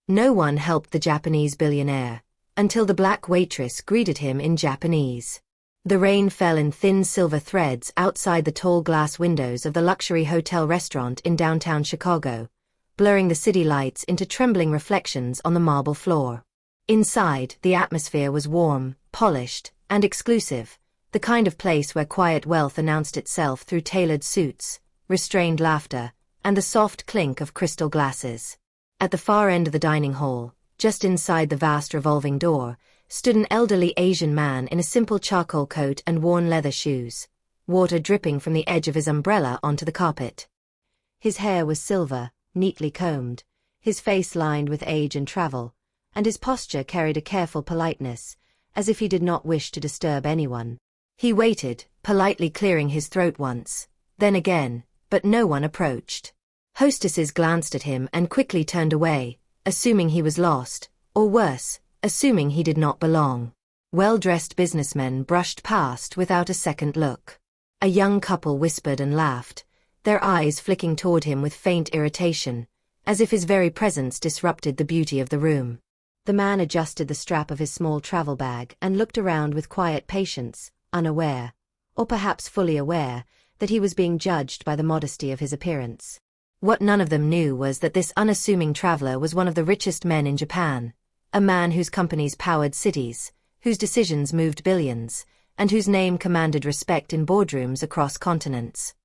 No one helped the Japanese billionaire, until the black waitress greeted him in Japanese. The rain fell in thin silver threads outside the tall glass windows of the luxury hotel restaurant in downtown Chicago, blurring the city lights into trembling reflections on the marble floor. Inside, the atmosphere was warm, polished, and exclusive, the kind of place where quiet wealth announced itself through tailored suits, restrained laughter, and the soft clink of crystal glasses. At the far end of the dining hall, just inside the vast revolving door, stood an elderly Asian man in a simple charcoal coat and worn leather shoes, water dripping from the edge of his umbrella onto the carpet. His hair was silver, neatly combed, his face lined with age and travel, and his posture carried a careful politeness, as if he did not wish to disturb anyone. He waited, politely clearing his throat once, then again, but no one approached. Hostesses glanced at him and quickly turned away, assuming he was lost, or worse, assuming he did not belong. Well-dressed businessmen brushed past without a second look. A young couple whispered and laughed, their eyes flicking toward him with faint irritation, as if his very presence disrupted the beauty of the room. The man adjusted the strap of his small travel bag and looked around with quiet patience, unaware, or perhaps fully aware, that he was being judged by the modesty of his appearance. What none of them knew was that this unassuming traveler was one of the richest men in Japan, a man whose companies powered cities, whose decisions moved billions, and whose name commanded respect in boardrooms across continents.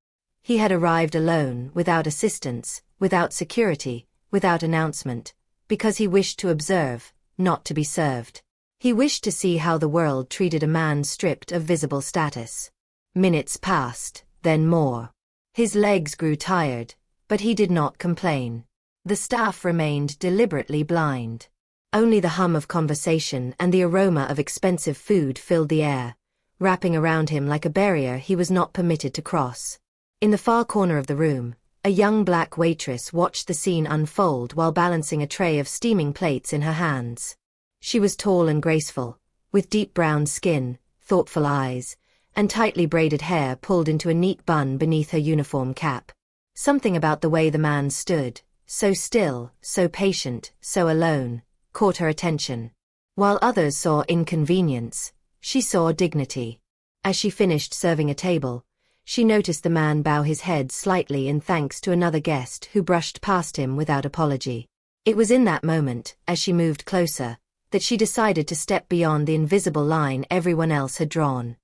He had arrived alone, without assistance, without security, without announcement, because he wished to observe, not to be served. He wished to see how the world treated a man stripped of visible status. Minutes passed, then more. His legs grew tired, but he did not complain. The staff remained deliberately blind. Only the hum of conversation and the aroma of expensive food filled the air, wrapping around him like a barrier he was not permitted to cross. In the far corner of the room, a young black waitress watched the scene unfold while balancing a tray of steaming plates in her hands. She was tall and graceful, with deep brown skin, thoughtful eyes, and tightly braided hair pulled into a neat bun beneath her uniform cap. Something about the way the man stood, so still, so patient, so alone, caught her attention. While others saw inconvenience, she saw dignity. As she finished serving a table, she noticed the man bow his head slightly in thanks to another guest who brushed past him without apology. It was in that moment, as she moved closer, that she decided to step beyond the invisible line everyone else had drawn.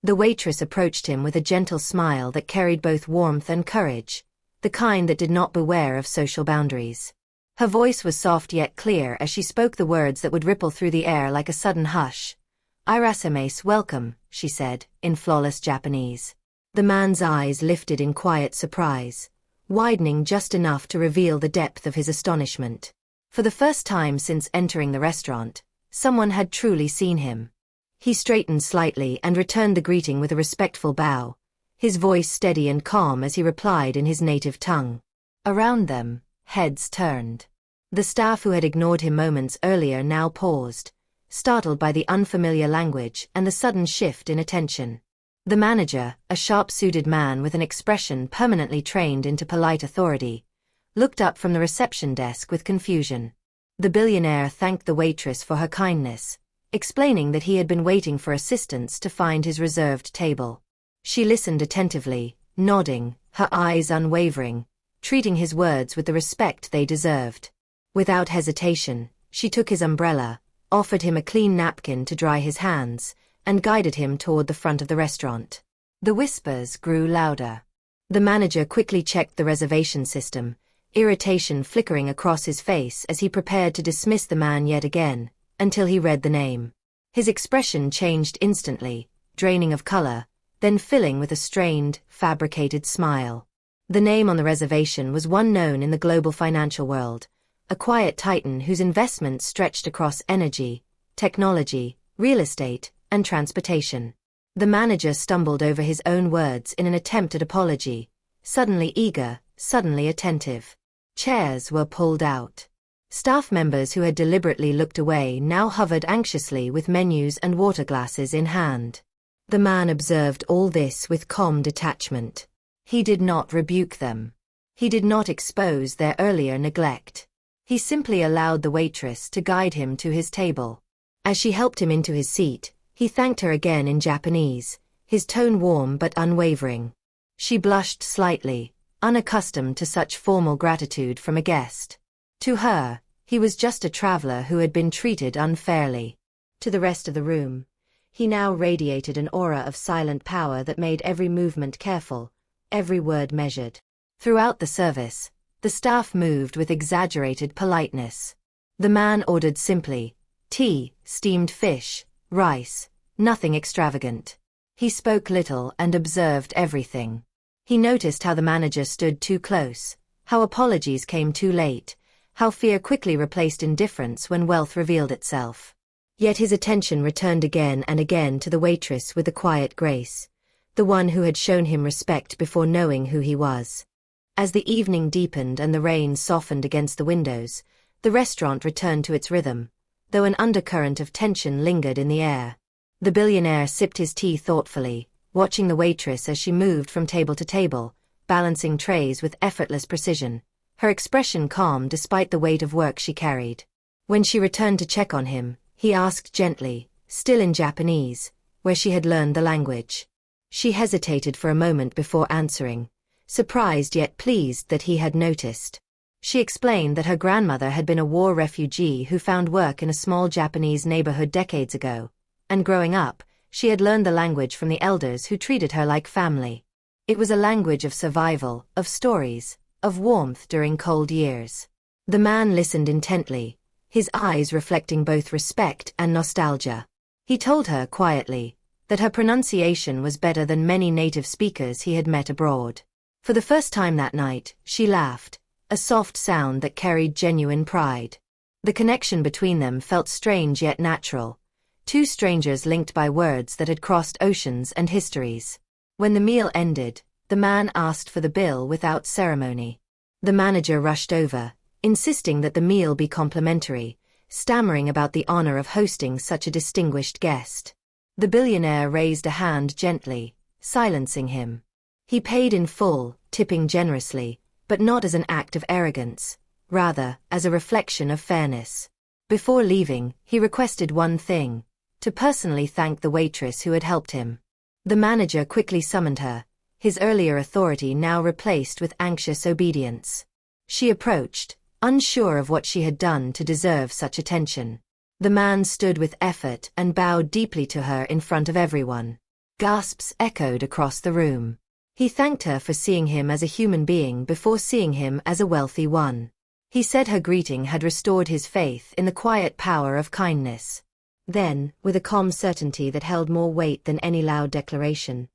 The waitress approached him with a gentle smile that carried both warmth and courage, the kind that did not beware of social boundaries. Her voice was soft yet clear as she spoke the words that would ripple through the air like a sudden hush. "Irasemase, welcome," she said, in flawless Japanese. The man's eyes lifted in quiet surprise, widening just enough to reveal the depth of his astonishment. For the first time since entering the restaurant, someone had truly seen him. He straightened slightly and returned the greeting with a respectful bow, his voice steady and calm as he replied in his native tongue. Around them, heads turned. The staff who had ignored him moments earlier now paused, startled by the unfamiliar language and the sudden shift in attention. The manager, a sharp-suited man with an expression permanently trained into polite authority, looked up from the reception desk with confusion. The billionaire thanked the waitress for her kindness, explaining that he had been waiting for assistance to find his reserved table. She listened attentively, nodding, her eyes unwavering, treating his words with the respect they deserved. Without hesitation, she took his umbrella, offered him a clean napkin to dry his hands, and guided him toward the front of the restaurant. The whispers grew louder. The manager quickly checked the reservation system, irritation flickering across his face as he prepared to dismiss the man yet again, until he read the name. His expression changed instantly, draining of color, then filling with a strained, fabricated smile. The name on the reservation was one known in the global financial world, a quiet titan whose investments stretched across energy, technology, real estate, and transportation. The manager stumbled over his own words in an attempt at apology, suddenly eager, suddenly attentive. Chairs were pulled out. Staff members who had deliberately looked away now hovered anxiously with menus and water glasses in hand. The man observed all this with calm detachment. He did not rebuke them. He did not expose their earlier neglect. He simply allowed the waitress to guide him to his table. As she helped him into his seat, he thanked her again in Japanese, his tone warm but unwavering. She blushed slightly, unaccustomed to such formal gratitude from a guest. To her, he was just a traveler who had been treated unfairly. To the rest of the room, he now radiated an aura of silent power that made every movement careful, every word measured. Throughout the service, the staff moved with exaggerated politeness. The man ordered simply, tea, steamed fish, rice, nothing extravagant. He spoke little and observed everything. He noticed how the manager stood too close, how apologies came too late, how fear quickly replaced indifference when wealth revealed itself. Yet his attention returned again and again to the waitress with a quiet grace, the one who had shown him respect before knowing who he was. As the evening deepened and the rain softened against the windows, the restaurant returned to its rhythm, though an undercurrent of tension lingered in the air. The billionaire sipped his tea thoughtfully, watching the waitress as she moved from table to table, balancing trays with effortless precision, her expression calm despite the weight of work she carried. When she returned to check on him, he asked gently, still in Japanese, where she had learned the language. She hesitated for a moment before answering, surprised yet pleased that he had noticed. She explained that her grandmother had been a war refugee who found work in a small Japanese neighborhood decades ago, and growing up, she had learned the language from the elders who treated her like family. It was a language of survival, of stories, of warmth during cold years. The man listened intently, his eyes reflecting both respect and nostalgia. He told her quietly that her pronunciation was better than many native speakers he had met abroad. For the first time that night, she laughed, a soft sound that carried genuine pride. The connection between them felt strange yet natural, two strangers linked by words that had crossed oceans and histories. When the meal ended, the man asked for the bill without ceremony. The manager rushed over, insisting that the meal be complimentary, stammering about the honor of hosting such a distinguished guest. The billionaire raised a hand gently, silencing him. He paid in full, tipping generously, but not as an act of arrogance, rather as a reflection of fairness. Before leaving, he requested one thing: to personally thank the waitress who had helped him. The manager quickly summoned her, his earlier authority now replaced with anxious obedience. She approached, unsure of what she had done to deserve such attention. The man stood with effort and bowed deeply to her in front of everyone. Gasps echoed across the room. He thanked her for seeing him as a human being before seeing him as a wealthy one. He said her greeting had restored his faith in the quiet power of kindness. Then, with a calm certainty that held more weight than any loud declaration,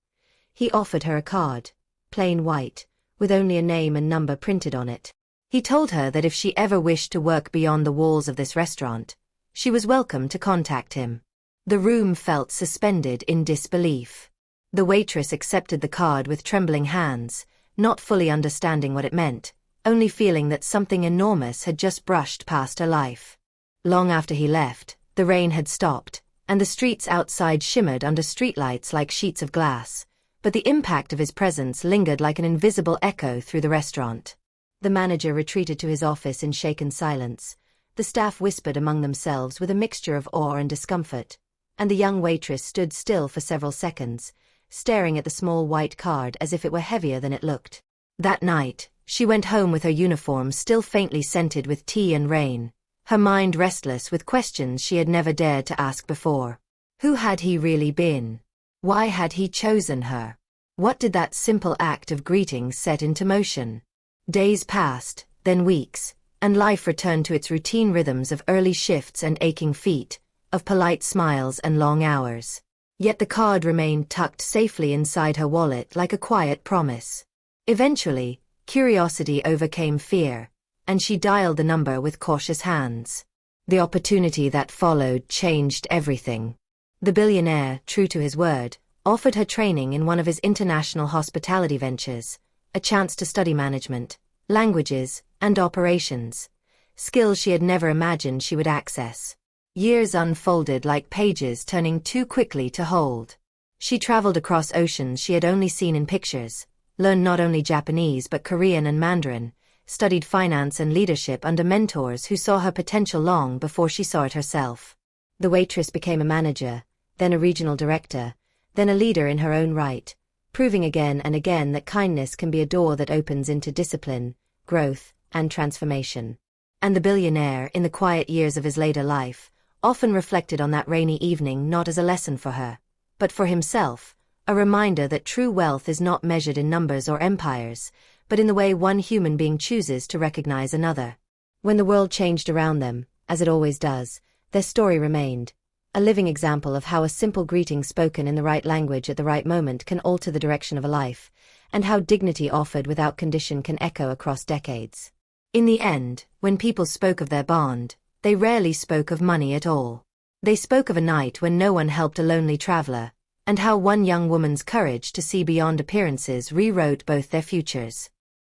he offered her a card, plain white, with only a name and number printed on it. He told her that if she ever wished to work beyond the walls of this restaurant, she was welcome to contact him. The room felt suspended in disbelief. The waitress accepted the card with trembling hands, not fully understanding what it meant, only feeling that something enormous had just brushed past her life. Long after he left, the rain had stopped, and the streets outside shimmered under streetlights like sheets of glass, but the impact of his presence lingered like an invisible echo through the restaurant. The manager retreated to his office in shaken silence. The staff whispered among themselves with a mixture of awe and discomfort, and the young waitress stood still for several seconds, staring at the small white card as if it were heavier than it looked. That night, she went home with her uniform still faintly scented with tea and rain, her mind restless with questions she had never dared to ask before. Who had he really been? Why had he chosen her? What did that simple act of greeting set into motion? Days passed, then weeks, and life returned to its routine rhythms of early shifts and aching feet, of polite smiles and long hours. Yet the card remained tucked safely inside her wallet like a quiet promise. Eventually, curiosity overcame fear, and she dialed the number with cautious hands. The opportunity that followed changed everything. The billionaire, true to his word, offered her training in one of his international hospitality ventures, a chance to study management, languages, and operations, skills she had never imagined she would access. Years unfolded like pages turning too quickly to hold. She traveled across oceans she had only seen in pictures, learned not only Japanese but Korean and Mandarin, studied finance and leadership under mentors who saw her potential long before she saw it herself. The waitress became a manager, then a regional director, then a leader in her own right, proving again and again that kindness can be a door that opens into discipline, growth, and transformation. And the billionaire, in the quiet years of his later life, often reflected on that rainy evening not as a lesson for her, but for himself, a reminder that true wealth is not measured in numbers or empires, but in the way one human being chooses to recognize another. When the world changed around them, as it always does, their story remained, a living example of how a simple greeting spoken in the right language at the right moment can alter the direction of a life, and how dignity offered without condition can echo across decades. In the end, when people spoke of their bond, they rarely spoke of money at all. They spoke of a night when no one helped a lonely traveler, and how one young woman's courage to see beyond appearances rewrote both their futures.